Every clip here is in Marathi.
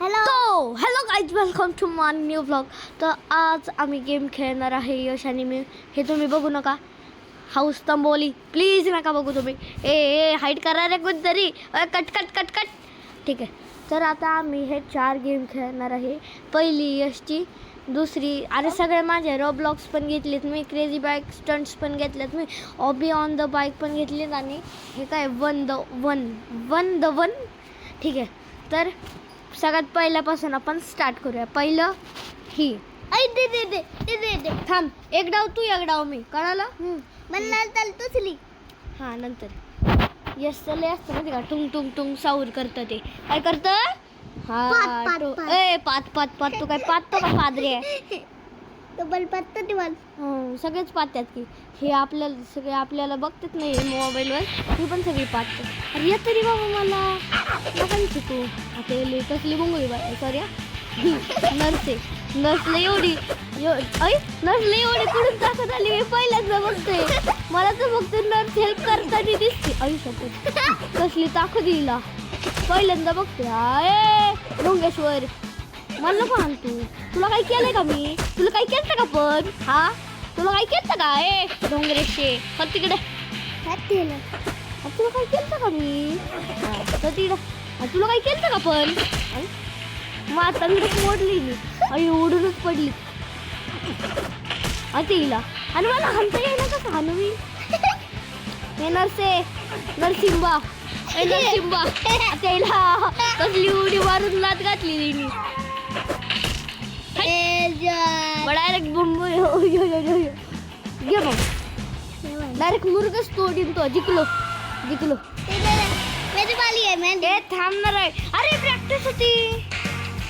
Hello guys, welcome to my new vlog. तर आज आम्ही गेम खेळणार आहे यश आणि मी. हे तुम्ही बघू नका. हाऊस तंबोली प्लीज नका बघू तुम्ही. ए हाईट करा रे कोणतरी. Cut cut cut cut. ठीक आहे. तर आता आम्ही हे 4 गेम खेळणार आहे. पहिली यशची, दुसरी अरे सगळे माझे रोब्लॉक्स पण घेतलेत मी, क्रेझी बाईक स्टंट्स पण घेतलेत मी, ऑबी ऑन द बाईक पण घेतलीत, आणि हे काय वन द वन. ठीक आहे. तर सगळ्यात पहिल्यापासून आपण स्टार्ट करूया. पहिलं ही दे दे दे दे दे दे थांब. एक डाव तू, एक डाव मी. कळालं? नंतर तुचली. हां नंतर यस चले असतं ना, ते का टुंग टुंग टुंग साऊर करतं. ते काय करतं? पात, पात, हा पात. ए पात पात पात. तू काय पाहतो का पादरे आहे? डबल पत्ता दिवाल. सगळेच पाहतात की. हे आपल्याला सगळे आपल्याला बघतात नाही मोबाईलवर, ही पण सगळी पाहतात. अरे येत तरी बाबा मला नका शिकू. आता हे कसली मुंगळी बाय सॉरी नर्सला एवढी नर्सला एवढी कुठून ताकद आली मी पहिल्यांदा बघते. मला तर फक्त नर्स हेल्प करताना दिसते. आयुष्यात कसली ताकद येईल पहिल्यांदा बघते. ए डोंगेश्वर मला नको आण तू. तुला काही केलंय का मी? तुला काही केलं का पण? हा तुला काही केलं का? ए डोंगरेशे पण तिकडे तुला काही केलं का मी? तिकडं तुला काही केलं का पण? माता मी मोडली मी आणि उडूनच पडली तिला. आणि मला हाणता येईल का हाणू मी? हे नरसिंबा त्याला कसली उडी मारून लात घातली मी. डायरेक्ट बुंबू घे मग. डायरेक्ट मुर्गच तोडीन तो. जिंकलो ए थांबणार आहे. अरे प्रॅक्टिस होती.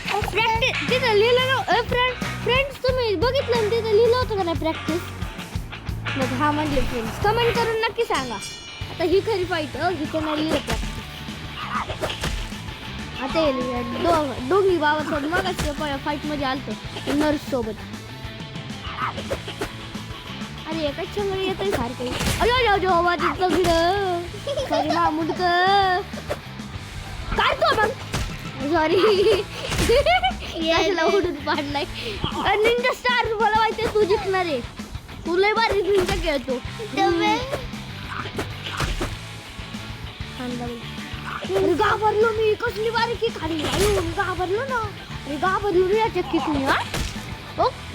प्रॅक्टिस तिथं लिहिलं ना फ्रेंड्स तुम्ही बघितलं ना, तिथं लिहिलं होतं का नाही प्रॅक्टिस? मग हा म्हणले फ्रेंड्स. कमेंट करून नक्की सांगा. आता ही खरी फाईट हिथं नाही लिहिलं प्रॅक्टिस. आता दोघी बाबा मग फाईटमध्ये आलतो नर्स सोबत. अरे एकाच समोर येतोय सारखं. अयो माझं भिडं सॉरी मामुडक काय तो मग सॉरी याला उडून पाडलाय. निंजा स्टार मला माहिती तू जिंकणार आहे. तुला बारी निंजा खेळतो. घाबरलो मी. कसली बारीकी खाली घाबरलो ना. अरे घाबरलो रे याच्या किटून.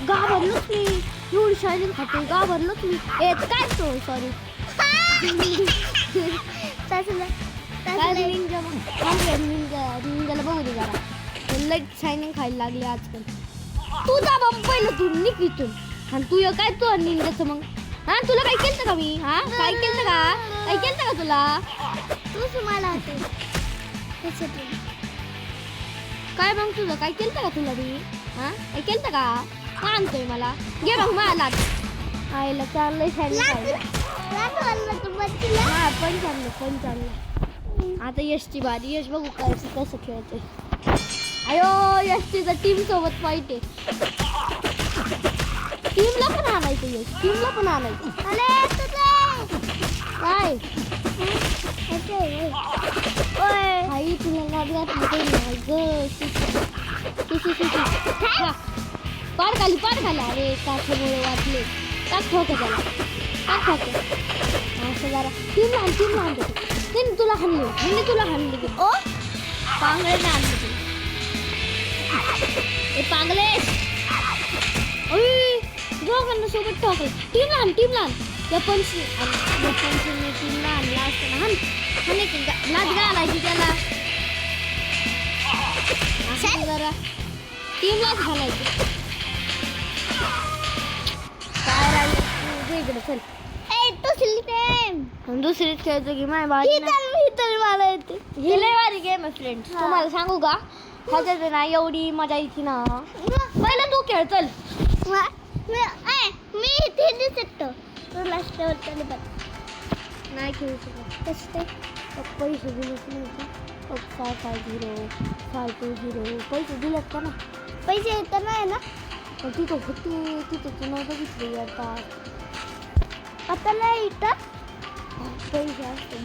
घाबरलोच मी. एवढी शायनिंग खाते घाबरलोच मी. काय तो सॉरी निंजाला बघू दे जरा. लाईट शायनिंग खायला लागली आजकाल. तू जा बाबा पहिलं, तू निघ इथून. आणि तू काय तू निंजाचं मग? हा तुला काय केलं का मी? हा काय केलं का तुला? तूच मला काय मग तुझं काय केलं का तुला मी? हा काय केलं का? आणतोय मला. घे मग मला आईला चाललंय शायनिंग खायला. हा पण चाललं. आता यशची बारी. यश बघू काय कसं खेळतोय. अयो यशची तर टीम सोबत फाईट आहे. टीमला पण आणायचं यश. काय आई तुला नाद घातली पाड खाली. अरे काठ्यामुळे वाटले. टाक ठोके त्याला. असं जरा टीम लहान त्यांनी तुला हाणले ओ पांगळेने आणले तुला. ए पांगले दोघांना सोबत ठोकले. टीम लहान त्या पंचने टीमला आणला असतं ना. नाच घालायची त्याला. जरा टीमलाच घालायची. काय राहिलं इकडे चल. दुसरीच खेळतो की माय बाई. मला येते. ही लय भारी गेम आहे फ्रेंड्स. तुम्हाला सांगू का ह्याच्यात ना एवढी मजा येते ना. पहिलं तू खेळ चल. मी इथे दिसू शकतो. नाही खेळू शकत. कसं ते पैसे दिलेत नाही का? 550 पैसे दिलेत का ना? पैसे येत नाही ना. तिथं होते तिथं नव्हतं बघितलं आता. आता नाही इथं पैसे असते.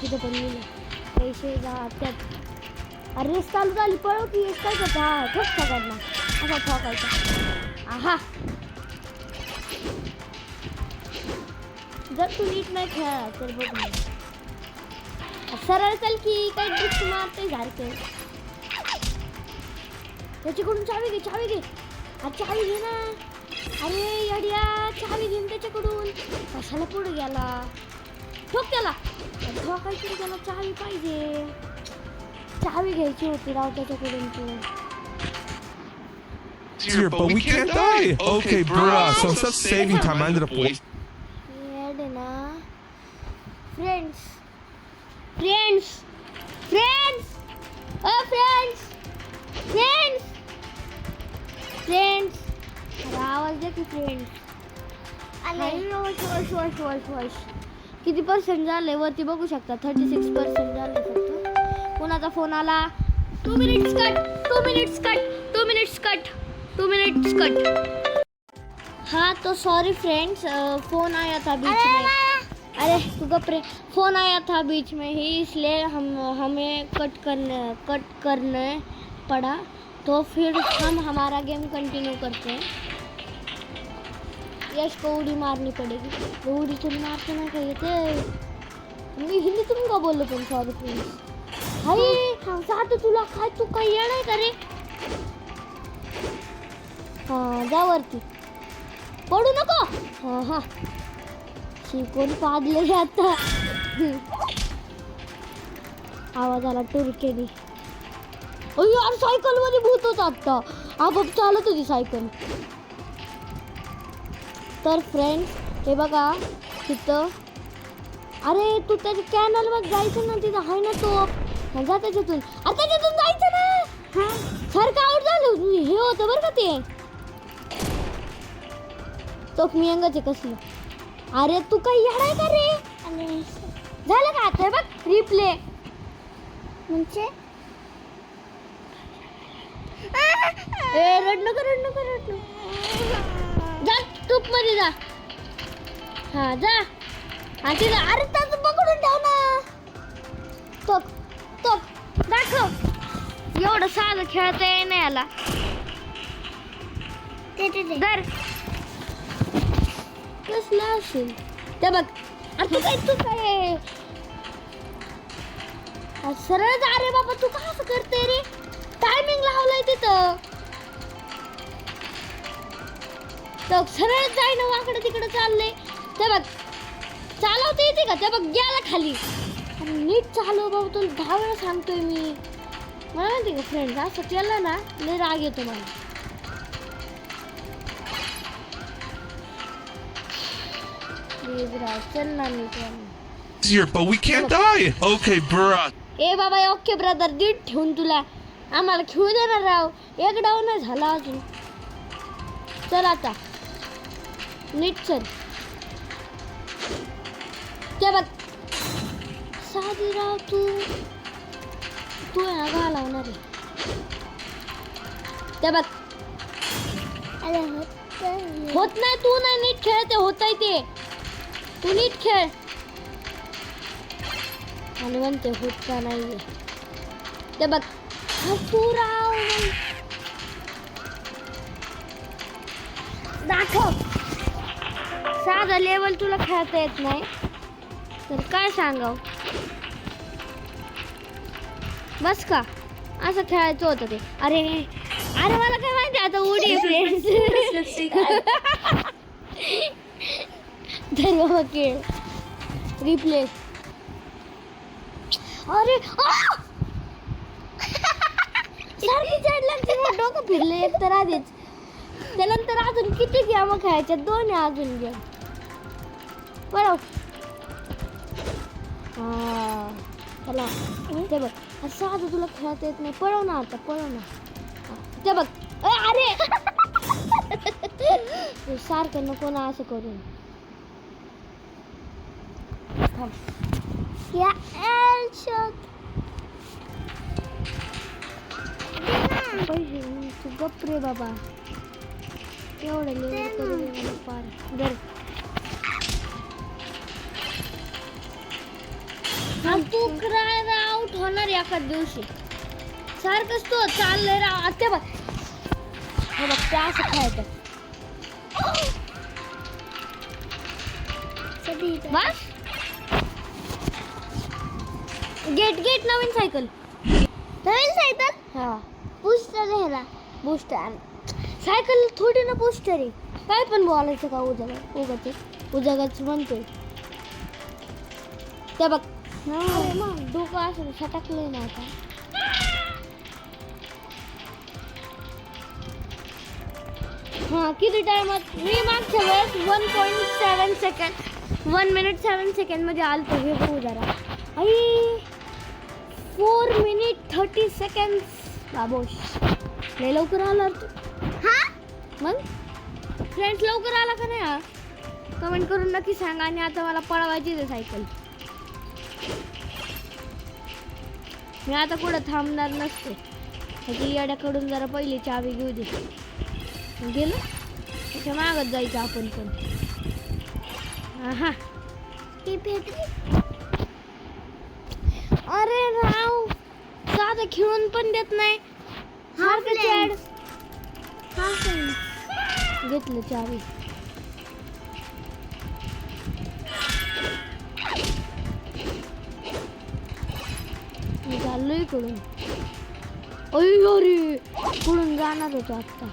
तिथं पण लिहिलं पैसे त्यात अरे रेस चालू झाली पळव की रेस काय करता ठोक ठोकायला असा ठोकायचा आहा जर तू नीट नाही खेळला तर बघ ना. सरळ चल की काही दृष्टी मारते सारखे त्याच्याकडून चावी घे चावी घे ना अरे येड्या चावी घेऊन त्याच्याकडून कशाला पुढे गेला ठोक त्याला ठोकायची त्याला चावी पाहिजे चावी घ्यायची होती राव त्याच्याकडून तू Dear, but we can't die. Okay, bruh. So instead of saving time, I ended up wasting. येडे ना फ्रेंड्स फ्रेंड्स फ्रेंड्स ओ फ्रेंड्स फ्रेंड्स फ्रेंड्स अरे आवाज दे की फ्रेंड्स आले किती पर्सेंट झाले वरती बघू शकता 36% झाले फक्त कोणाचा फोन आला 2 मिनिट्स कट हाँ तो सॉरी फ्रेंड्स फोन आया था बीच में अरे तू गप्रे फोन आया था बीच में ही इसलिए हमें कट करने पड़ा तो फिर हम हमारा गेम कंटिन्यू करते हैं यश को उड़ी मारनी पड़ेगी उड़ी तुम मारते ना कहिए थे मी हिंदी तुम का बोललो पण सॉरी फ्रेंड्स हाय साथ तुला काय तू काय येणार का रे हां जा वरती पडू नको हां हां शिकून पाडले आता आवाज आला टुरकेनी अरे यार सायकल मध्ये भूत होता आता आपोआप चालत होती सायकल तर फ्रेंड्स हे बघा तिथं अरे तू त्याच्या कॅनल मध्ये जायचं ना तिथं आहे ना तो जा त्याच्यातून अरे त्याच्यातून जायचं ना सारखं आउट झालं हे होतं बरं का ते तो मी अंगाचे कसलं अरे तू काही येणार का रे आणि झालं का आता बघ रिप्ले म्हणजे ए रड नको जा टूप मध्ये जा हा जा हा तिथं अरे त्याचं पकडून ठेव ना तो दाखव एवढं साधं खेळता येईना याला ते धर कसला असेल ते बघ अरे तू काय सरळ जा रे बाबा तू का असं करते रे टायमिंग लावलाय तिथं तर सरळ जाय ना वाकडं तिकडं चाललंय ते बघ चालवता येते का ते बघ गेला खाली अरे नीट चालव बाबा तुला 10 वेळा सांगतोय मी मला माहिती का फ्रेंड असं केलं ना लय राग येतो मला चल ना नीट Dear, but we can't die. Okay, bruh. ए बाबा ओके ब्रदर दीड ठेवून तुला आम्हाला खेळू देणार राव एक डाव नाही झाला अजून चल आता नीट चल ते बघ साधी राव तू ह्या घालवणार आहे ते बघ अरे होत नाही तू नाही नीट खेळ ते होत आहे ते तू नीट खेळ आणि म्हणते होत का नाहीये ते बघ तू राव दाखव साधा लेवल तुला खेळता येत नाही तर काय सांगाव बस का असं खेळायचं होतं ते अरे मला काय माहिती आता उडी फ्रेंड्स धर बाबा खेळ रिप्ले अरे सारखी चढला डोकं फिरले एक तर आधीच त्यानंतर अजून किती गेम खेळायच्या 2 अजून गेम पळव चला ते बघ असं आता तुला खेळता येत नाही पळव ना आता पळव ना ते बघ अरे सारखं नको ना असं करून या एल शॉट तू गप रे बाबा एवढं लेवल करून पार दर तू क्राय आउट होणार एखाद दिवशी सारखंच तो चाललंय राव आता बघ. हे बघ ते असं खेळतं. बस गेट नवीन सायकल. हा पुस्तक ह्याला बूस्टर सायकल थोडी ना बूस्टर आहे. काय पण बोलायचं का उजागच म्हणतोय ते बघ. मग डोकं असं सटकलंय ना आता. हा किती टाइमात मी मागच्या वेळेस 1.7 सेकंड 1 मिनिट 7 सेकंड मध्ये आलतो. हे बघू जरा. आई 4 मिनिट 30 सेकंड. बाबोश लय लवकर आला तू. हा मग फ्रेंड्स लवकर आला का नाही हा कमेंट करून नक्की सांगा. आणि आता मला पळवायची आहे सायकल. मी आता कुठं थांबणार नसते. त्याची याड्याकडून जरा पहिली चावी घेऊ दे. गेलो त्याच्या मागत जायचं आपण पण. हा ती भेटली. अरे राव साधं खेळून पण देत नाही. सारखं चॅड. घेतलं चावी. मी चाललो इकडून. अरे कुठून जाणार होतो आता.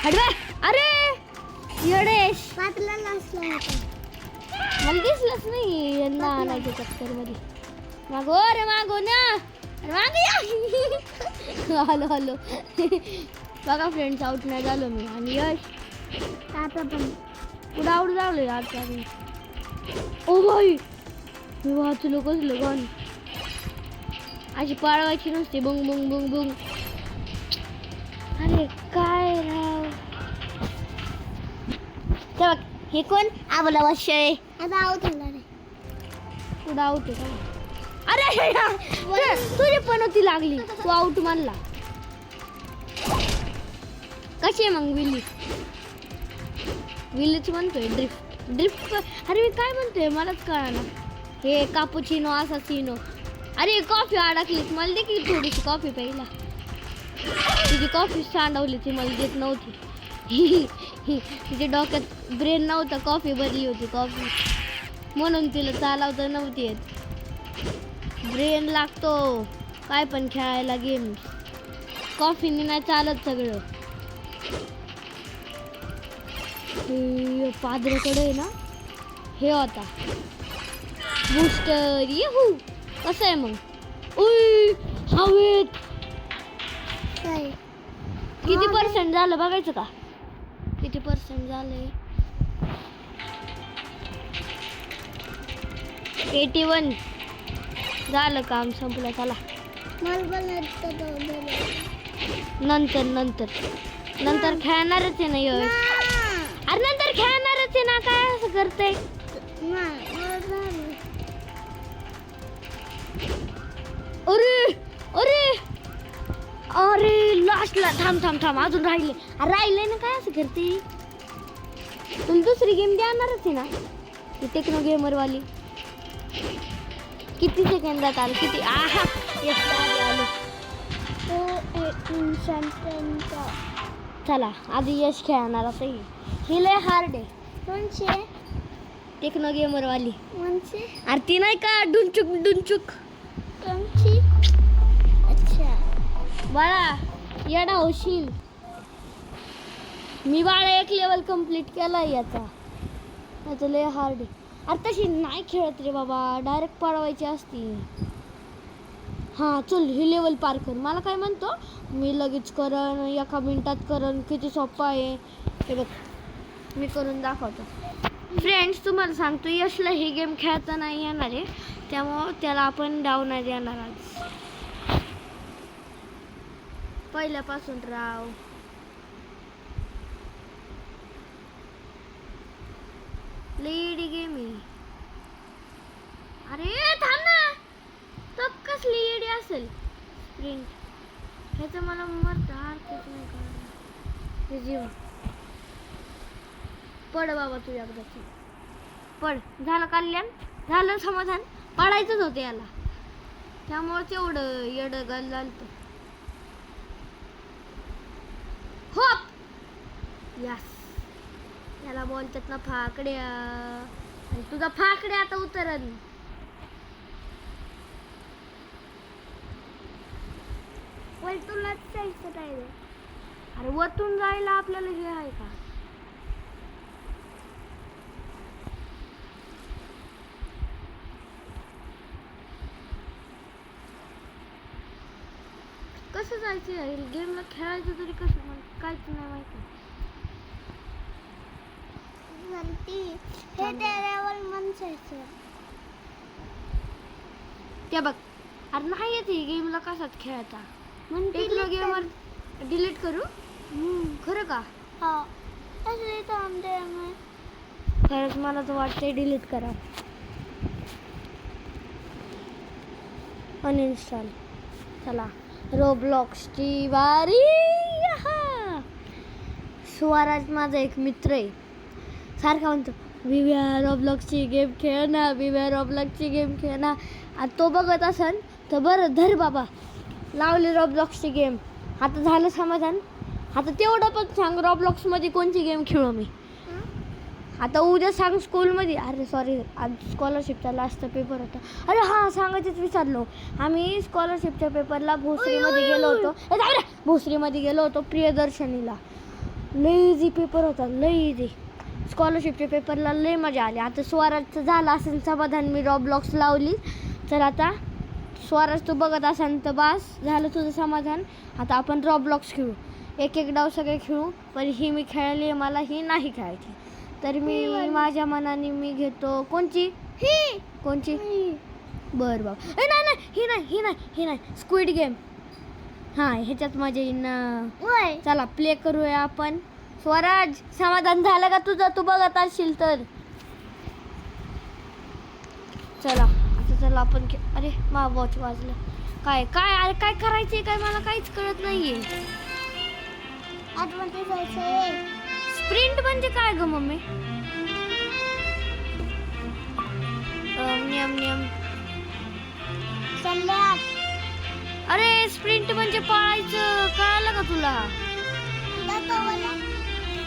हटवे अरे येडेश. पातला नसला होता. मला दिसलंच नाही यांना आणायच्या चक्कर मध्ये. मागो रे मागो ना. हॅलो बघा फ्रेंड्स आउट नाही झालो मी. आणि यश आता पण कुठं आउट झालो आता मी. ओ बाई मी वाचलो कसलं गाणं. अशी पाळवायची नसते. बुंग बुंग बुंग बुंग. अरे काय राव. ते बघ हे कोण आबला वाशय. आता आऊट होणार आहे. कुठं आउट आहे का. अरे तुझी पण होती लागली. तू आउट मानला. कशी आहे मग विल्लीच म्हणतोय ड्रिफ्ट. अरे मी काय म्हणतोय मलाच कळाना. हे कापुचिनो असाचिनो. अरे कॉफी अडकलीच. मला दे की थोडीशी कॉफी प्यायला. तुझी कॉफी सांडवली ती मला देत नव्हती. तिच्या डोक्यात ब्रेन नव्हता. कॉफी भरली होती कॉफी म्हणून तिला चालवता नव्हती येत. ब्रेन लागतो काय पण खेळायला गेम. कॉफीने नाही चालत सगळं. पादराकडे आहे ना हे होता बूस्टर. येहू कसं आहे मग. उई हवेत. काय किती पर्सेंट झालं बघायचं का. किती पर्सेंट झालंय. 81 झालं काम संपलं. चला मला नंतर खेळणारच आहे ना यश. अरे नंतर खेळणारच आहे ना. काय असं करते. अरे अरे अरे लास्टला थांब अजून राहिले ना. काय असं करते. तुला दुसरी गेम देणारच आहे ना ती टेक्नो गेमर वाली. किती सेकंदात आलं. किती आहा आलो. चला आधी यश खेळणार. असं ही लय हार्ड आहे. कोणचे टेक्नो गेमर वाली. कोणचे अरे ती नाही का डुनचुक. कोणची. अच्छा बाळा येडा होशील. मी बाळा 1 लेवल कम्प्लीट केला याचा. लय हार्ड आहे. अरे तशी नाही खेळत रे बाबा. डायरेक्ट पळवायची असती. हां चल ही लेवल पार कर. मला काय म्हणतो मी लगेच करण 1 मिनिटात करण. किती सोपं आहे हे बघ. मी करून दाखवतो. फ्रेंड्स तुम्हाला सांगतो यशला ही गेम खेळता नाही येणार आहे. त्यामुळं त्याला आपण डाव नाही देणार आज. पहिल्यापासून राव. लेडी गेम आहे. अरे थांब ना. तो कसली येडी असेल स्प्रिंट. ह्याचं मला हारकत नाही कळलं. जीव पड बाबा तू एकदाची. पड. झालं कल्याण. झालं समाधान. पडायचंच होतं याला. त्यामुळे तेवढं येडं गाल झालं. होप यस, याला बोलतात ना फाकड्या. आणि तुझा फाकड्या आता उतरन. तुलाच जायचं नाही रे. अरे वरतून जायला आपल्याला हे आहे का? कसं जायचं गेमला? खेळायचं तरी कसं? मला काहीच नाही माहिती. वरती हे त्यावर मन जायचं. ते बघ, अरे नाही येते गेमला कसाच खेळायचा. टेक्नो गेमवर डिलीट करू? खरं का? हो असं तर आमच्या खरंच मला तर वाटतंय डिलीट करा. अनइन्स्टॉल. चला रोब्लॉक्सची बारी. स्वराज माझा एक मित्र आहे, सारखा म्हणतो विव्या रोब्लॉक्सची गेम खेळ ना, विव्या रोब्लॉक्सची गेम खेळ ना. आता तो बघत असन तर बरं धर बाबा, लावली रोब्लॉक्सची गेम. आता झालं समाधान. आता तेवढं पण सांग रोब्लॉक्समध्ये कोणची गेम खेळू मी. आता उद्या सांग स्कूलमध्ये. अरे सॉरी, आज स्कॉलरशिपचा लास्टचा पेपर होता. अरे हां, सांगायचंच विचारलो. आम्ही स्कॉलरशिपच्या पेपरला भोसरीमध्ये गेलो होतो. भोसरीमध्ये गेलो होतो प्रियदर्शनीला. लई इझी पेपर होता, लई इझी. स्कॉलरशिपच्या पेपरला लई मजा आली. आता स्वराजचं झालं असेल समाधान, मी रोब्लॉक्स लावली. चल आता स्वराज तू बघत असाल तर बास झालं तुझं समाधान. आता आपण रोब्लॉक्स खेळू, एक एक डाव सगळे खेळू. पण ही मी खेळली, मला ही नाही खेळायची. तर मी माझ्या मनाने मी घेतो कोणची? ही. कोणची? बरं बाबा, नाही नाही ही नाही, ही नाही, ही नाही. Squid game. हां, ह्याच्यात मजा येईन ना. चला प्ले करूया आपण. स्वराज समाधान झालं का तुझं? तू बघत असशील तर चला आता चला आपण अरे मा वॉच वाजलं. काय काय अरे काय करायचंय काय? मला काहीच कळत नाहीये. आतमध्ये जायचंय. स्प्रिंट म्हणजे काय ग मम्मी? नियम नियम. अरे स्प्रिंट म्हणजे पळायचं, कळालं का तुला?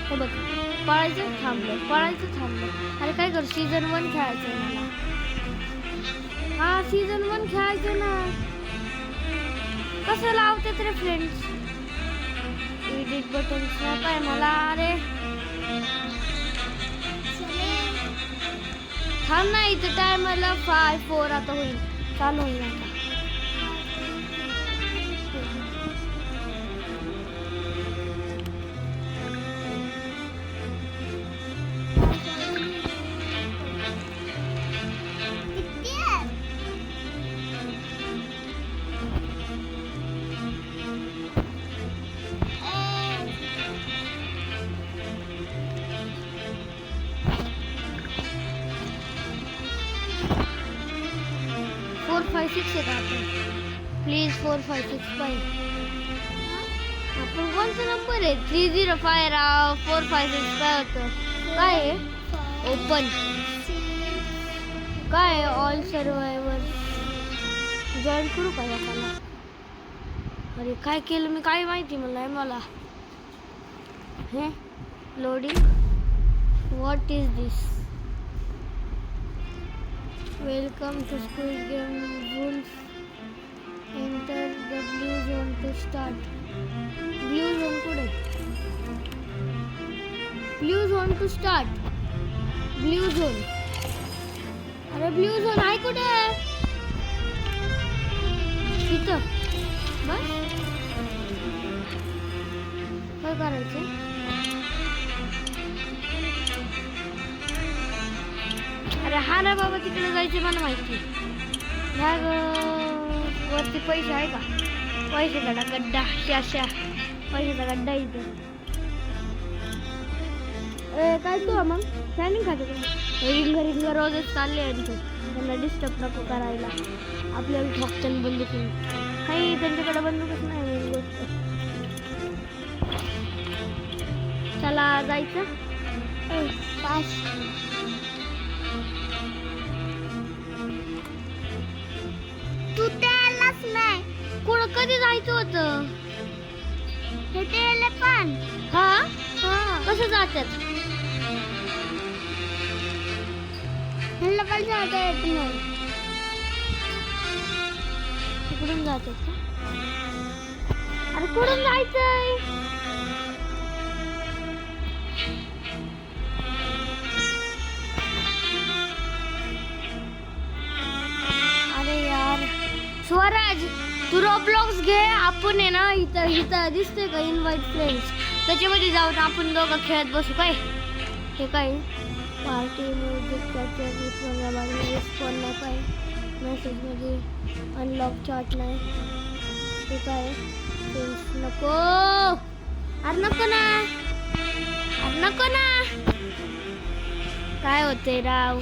हे बघ, पळायचं थांबलं, पळायचं थांबलं. अरे काय कर, सीझन 1 खेळायचं मला. हा सीझन 1 खेळायचं ना. कसं लावतात रे फ्रेंड्स? एडिट बटन स्नॅप आहे मला. अरे थांब ना इथं टायमरला 5 4 आता होईल, चालू होईल आता. प्लीज 4 5 6 5. आपण कोणता नंबर आहे? 305 4 5 6 काय होतं? काय आहे? ओपन काय? ऑल सर्वायवर जॉईन करू का याला? अरे काय केलं मी, काय माहिती मला. हे loading. What is this? Welcome to squid game wolf. Enter the blue zone to start. Blue zone कुठे? Blue zone to start. Blue zone. अरे ब्लू झोन आहे कुठे? तिथं बस. काय करायचं? अरे हा ना बाबा, तिकडे जायचं मला माहिती. वरती पैसे आहे का? पैशाचा गड्डा. शाशा पैशाचा गड्डा इथं. काय तू मग शायनिंग खातो का? रिंग रोजच चालले आहे तिथे. त्यांना डिस्टर्ब नको करायला. आपल्याला ठोकताना बंदूक काही त्यांच्याकडे बंदूकच नाही. मेन गोष्ट. चला जायचं. तू त्याला कधी जायचं होतं? हे तेले पण हा हा कसं जातात? ह्याला पण जाता येत नाही. तिकडून जातात का? अरे कुठून जायचंय? अरे यार स्वराज, तू रोब्लॉक्स घे. आपण आहे ना इथं इथं दिसतंय का इनवाइट फ्रेंड्स, त्याच्यामध्ये जाऊन आपण दोघं खेळत बसू. काय हे काय पार्टी म्युझिक रिस्पॉन्स नाही काय मेसेजमध्ये अनलॉक चॅट नाही. हे काय फ्रेंड्स नको. अरे नको ना, अरे नको ना. काय होते राव.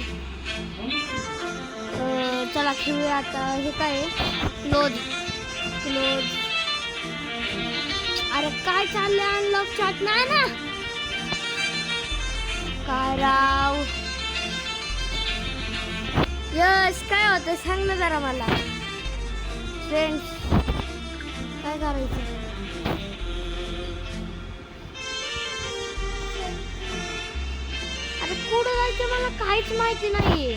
चला खेळूया आता. हे काय क्लोज क्लोज. अरे काय चाललंय? अनलॉक चॅट नाही ना. काय राव. यस काय होतं सांग ना जरा मला. फ्रेंड्स काय करायचं? अरे कुठं जायचं मला काहीच माहिती नाहीये.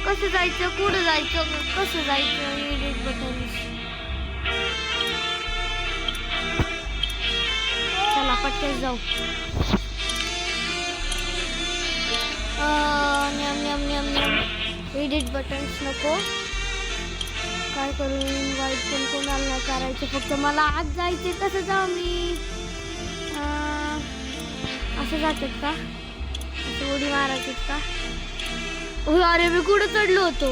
कसं जायचं, कुठं जायचं, कसं जायचं? Edit button. चला पटकन जाऊ. न्याम न्याम न्याम न्याम. एडिट बटन्स नको. काय करू? इनवाईट पण कोणाला नाही करायचं, फक्त मला आज जायचे. कसं जाऊ मी? असं जातात का? असं उडी मारायचं का? हो अरे मी कुठं चढलो होतो.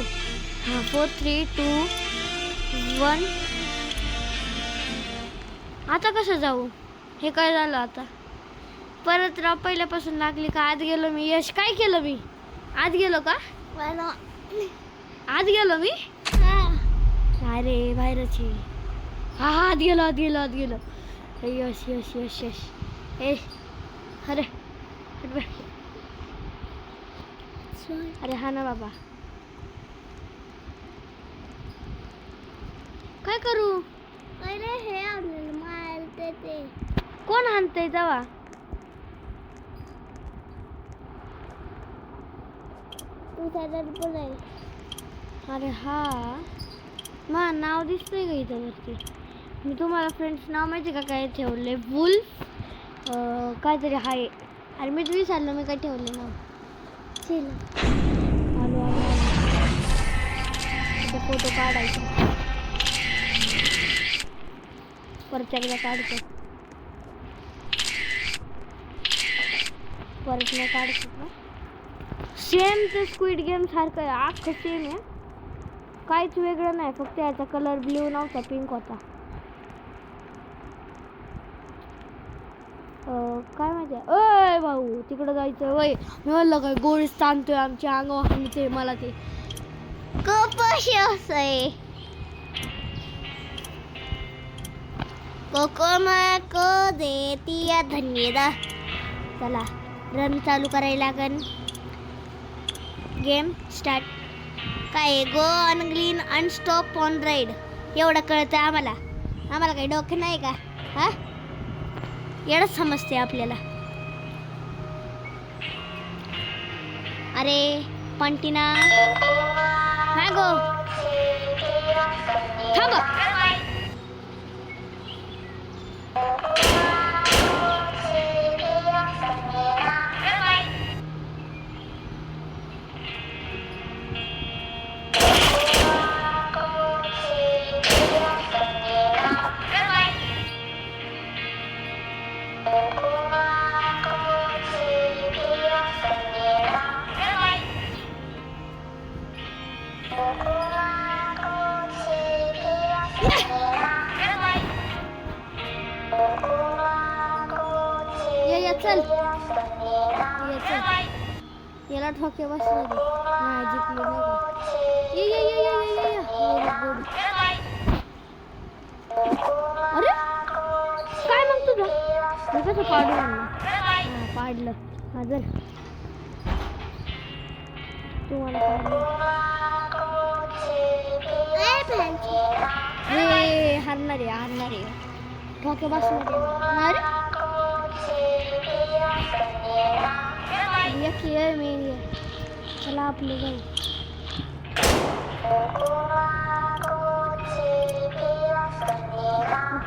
हां 4 3 2 1. आता कसं जाऊ? हे काय झालं आता? परत राव पहिल्यापासून लागली का? आत गेलो मी. यश काय केलं मी? आत गेलो का? मला आत गेलो मी. अरे बाहेरची. हा हा आत गेलो आत गेलो आत गेलो. यश यश यश यश. ए अरे अरे हा ना बाबा. काय करू? अरे हे आपल्याला मारते ते. कोण हाणतंय जावा? तू त्याच्यात बोलाय. अरे हा मा नाव दिसतंय का इथं वरती? मी तुम्हाला फ्रेंड्स नाव माहिती का काय ठेवले? वुल्फ काहीतरी आहे. अरे मी विसरलं मी काय ठेवले नाव. आलो आलो फोटो काढायचा. परत एकदा काढतो. परत नाही काढतो का? सेम ते स्क्विड गेम सारखं आहे. अख्खं सेम आहे. काहीच वेगळं नाही, फक्त याचा कलर ब्ल्यू नव्हता, पिंक होता. काय माहिती आहे? अय भाऊ तिकडं जायचं वय. मी म्हणलं काय गोळीच ताणतोय आमच्या अंगावर हाणते मला ते. कपाशी असय कोकोमा को देती या धन्यवाद. चला रन चालू करायला लागन. Game start. काय go on green and stop on red. एवढं कळतं आम्हाला. आम्हाला काही डोकं नाही का? हा एवढंच समजते आपल्याला. अरे पंटीना हा गो थांब. चल याला ठोके बसले नाही जिंकले नाही का? ये गुड. अरे काय मग तुझं? मी कसं पाडलं? हां पाडलं. हा जर तुम्हाला पाडलं. हे हरणार हारणार आहे ठोके बसणार आहे. एक ये मेन ये. चला आपलं जाऊ.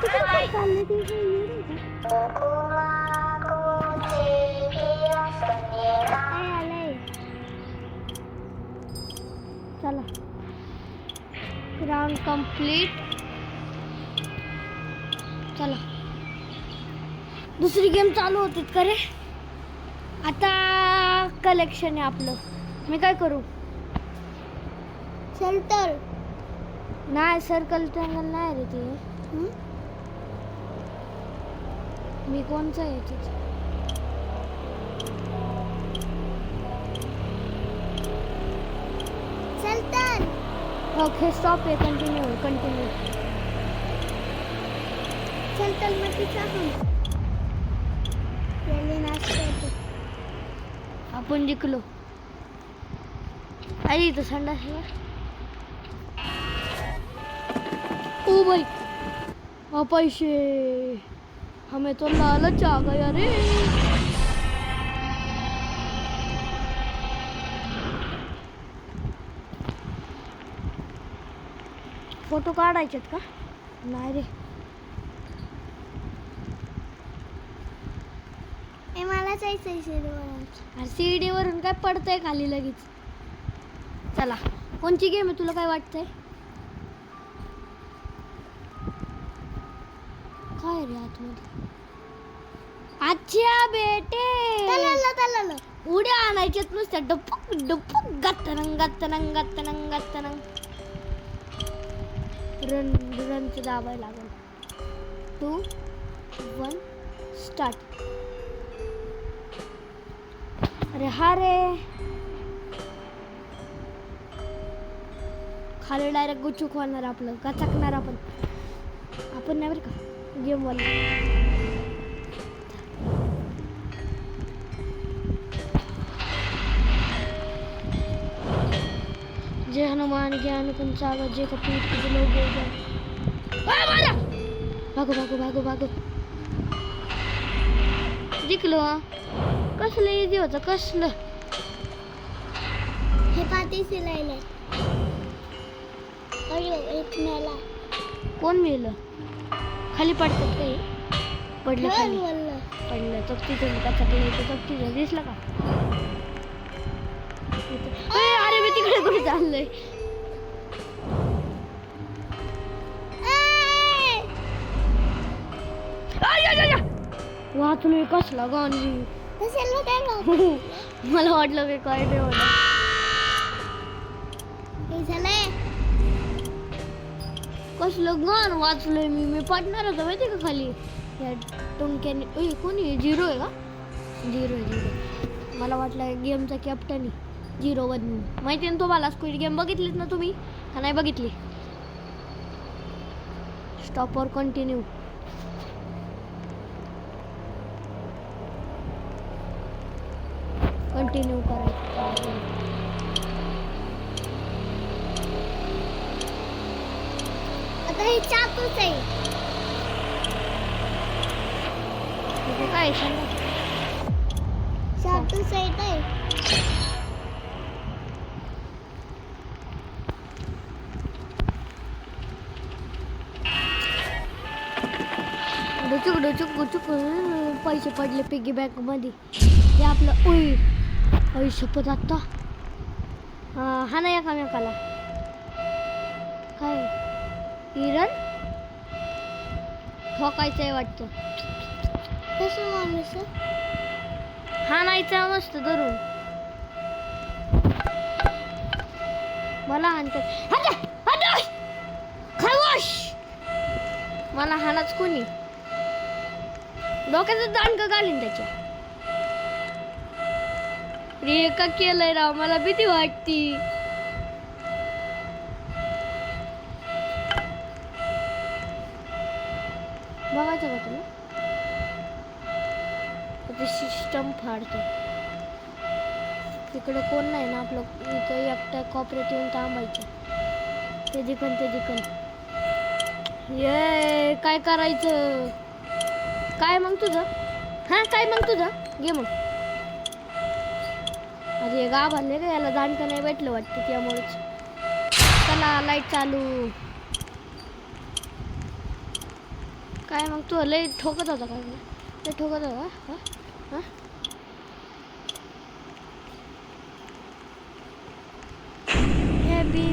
तिकडे काय चाललंय ते काय आलंय. चला राउंड कंप्लीट. चला दुसरी गेम चालू होती का रे. आता कलेक्शन आहे आपलं. मी काय करू. सेंटर नाही सर्कल ट्रँगल नाही रे ते. मी कोणचं आहे तिथे. सेंटर ओके स्टॉप आहे. कंटिन्यू सेंटर मध्ये चाहून पहले नाचते. आपण जिंकलो. अरे इथं संडास आहे. ओ भाई पैसे हमें तो लालच आ गया रे. फोटो काढायचे का. नाही रे. मला जायचंय सीडी वरून काय पडतंय खाली लगेच. चला कोणची गेम आहे तुला काय वाटतंय. काय रे आतमध्ये. अच्छा बेटे उड्या आणायच्यात नुसत्या डुपुक डुपुक गत्तनंग गत्तनंग गत्तनंग गत्तनंग. रनचं दाबायला लागेल. 2 1 स्टार्ट. अरे हा रे खाली डायरेक्ट गुच्चूक होणार आपलं. गचकणार आपण नाही बरं का गेम वाला. जय हनुमान ज्ञान कुंज सागर जय कपीर तुझे लोग भागो. जिंकलो. कसलं इझी होतं कसलं. हे पाठीशी लायलंय. अयो एक मेला. कोण मेलं. खाली पडतात काही. पडलं खाली. पडलं चकतीचं चकतीचं दिसलं का. अरे मी तिकडे कुठे चाललंय. वाचलोय कसला गांजी. मला वाटलं की काय नाही होणार. कसलं गाण वाचलोय मी पडणार होतं माहिती का खाली. या टोंक्याने कोणी 0 आहे का. 0 मला वाटलं गेमचा कॅप्टन 0-1 माहिती ना तुम्हाला. स्क्विड गेम बघितलीत ना तुम्ही का नाही बघितली. स्टॉप और कंटिन्यू. कंटिन्यू करायचं. आता हे चाकूच आहे. काय चाकूच आहे. डुचुक पैसे पडले पिगी बँक मध्ये. हे आपलं ओय शपथ आता. हा नाही एकामेकाला काय हिरण ठोकायचंय वाटतं. कसं माणूस हा नाहीचा मस्त धरून मला हाणतात. खरगोश मला हानाच कोणी. डोक्याचं दांडकं घालीन त्याच्या. रे का केलंय राव. मला भीती वाटती. बघायचं का तुला. सिस्टम फाडतो. तिकडे कोण नाही ना आपलं. इथं एकट्या कॉपरेट येऊन थांबायचं. ते जिकन ये अरे काय करायचं? काय मग तुझं? हा काय मग तुझं? घे मग. अरे गा भरले रे, याला जाणतं नाही भेटलं वाटतं त्यामुळेच. चला लाईट चालू. काय मग तू लय ठोकत होता का? लय ठोकत होता हा? हा? Happy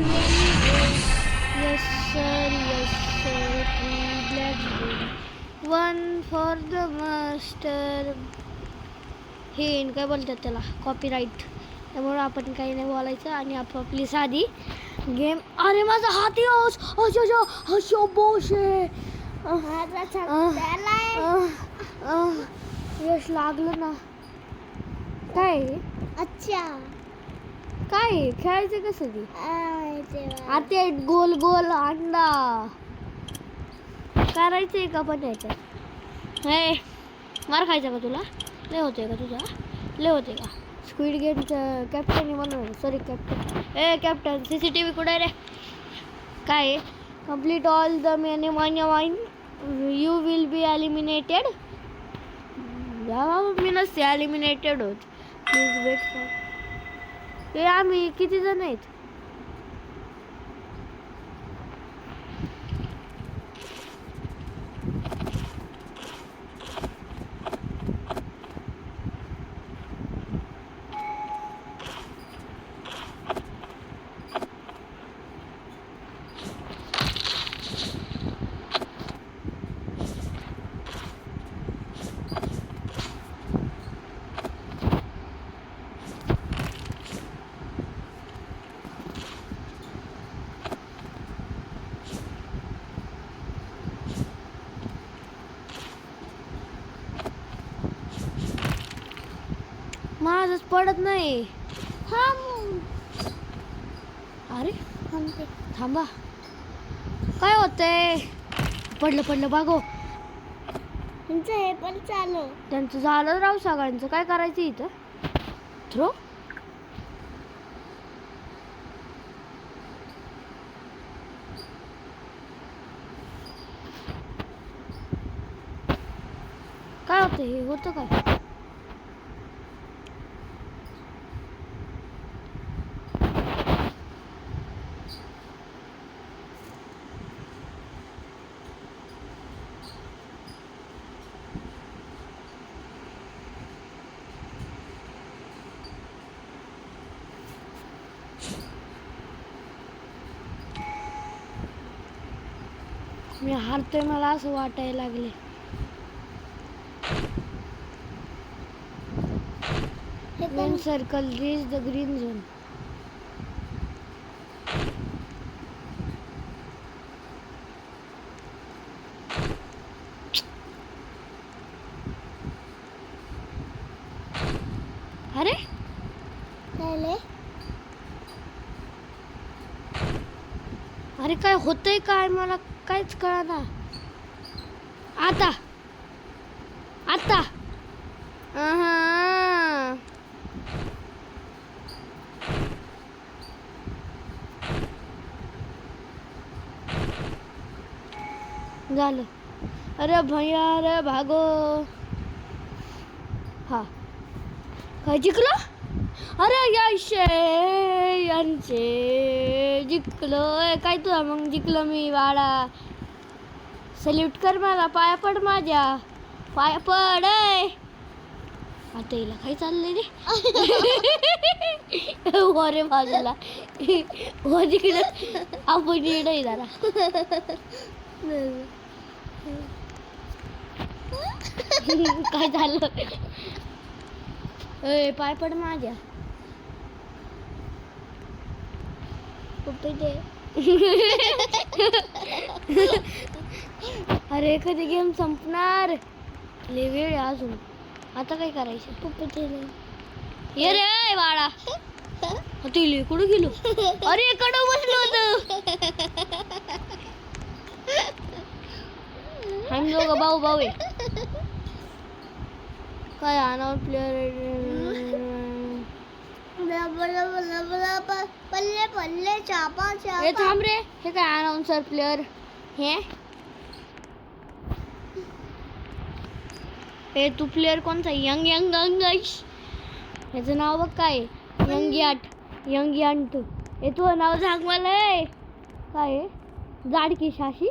yes sir, yes sir, 3 blackberry, 1 for the master. हे काय बोलतात त्याला, कॉपीराईट. त्यामुळे आपण काही नाही बोलायचं आणि आपली साधी गेम. अरे माझा हात योस अशो बोशे. यश लागलं ना. काय अच्छा काय खेळायचं कसं ते? आता गोल गोल अंडा करायचंय का पण याच्यात? हे मार खायचा का तुला? लय होते का तुझा? लय होते का? स्क्विड गेमचं कॅप्टन म्हणून. सॉरी कॅप्टन CCTV कुठे रे? काय complete all the main mine you will be eliminated. मी नसते एलिमिनेटेड होत. Please wait for. हे आम्ही किती जण आहेत? माझंच पडत नाही. अरे थांबा. काय होतंय? पडलं बागो. तुमचं हे पण चालू. त्यांचं झालं राव सगळ्यांचं. काय करायचं इथं? थ्रो. काय होतं? हे होतं काय? मी हारतोय मला असं वाटायला लागले. When circle reach the green zone. अरे अरे काय होतंय काय मला काहीच कळना. आता झालं. अरे भैया रे भागो. हा काय जिंकलो? अरे यांचे जिंकलोय काय तुला? मग जिंकलो मी बाळा. सल्यूट कर मला. पाया पड माझ्या. पाया पड. आता हिला काय चाललंय रे? अरे बाजूला हो तिकडे आपण येणं जरा. काय झालं? पाय पड माझ्या. दे. अरे कधी गेम संपणार? लय वेळ आहे अजून. आता काय करायचं? ये रे बाळा. तिले कुठं गेलो? अरे कडं बसलो होतं. आम्ही दोघं भाऊ आहे. काय अनाउन प्लेअर. पल्ले चापा हे थांब रे. हे काय अनाउन्सर प्लेअर? हे हे तू प्लेअर कोणचा यंग यंग अंगाईश याचं नाव बघ काय यंग यांट हे तुझं नाव सांग मला काय आहे जाडकी शाशी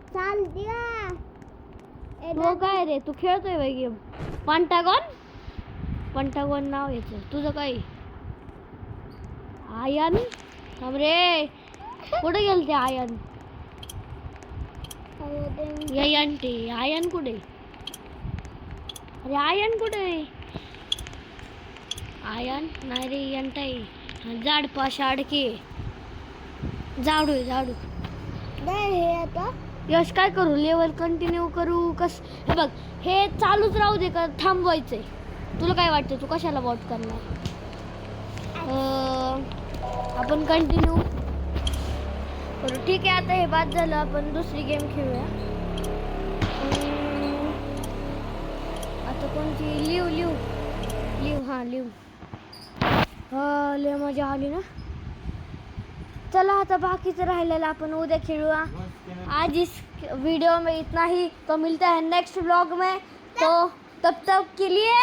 चाल दिया तो काय रे तू खेळतोय बाई गेम पंटागॉन नाव याचं तुझं काय आयन थांब रे कुठे गेल ते आयन आयन कुठे अरे आयन कुठे आयन नाही रे यंट आहे जाडपा शाडके झाडू नाही हे आता यश काय करू लेवल कंटिन्यू करू कस हे बघ हे चालूच राहू दे का थांबवायचंय तुला काय वाटतं तू कशाला वॉट करणार आपण कंटिन्यू करू ठीक आहे आता हे बाद झालं आपण दुसरी गेम खेळूया आता कोणती लिव लय मजा आली ना चला आता बाकीचं राहिलेलं आपण उद्या खेळूया आज इस वीडियो में इतना ही तो मिलता है नेक्स्ट व्लॉग में तो तब तक के लिए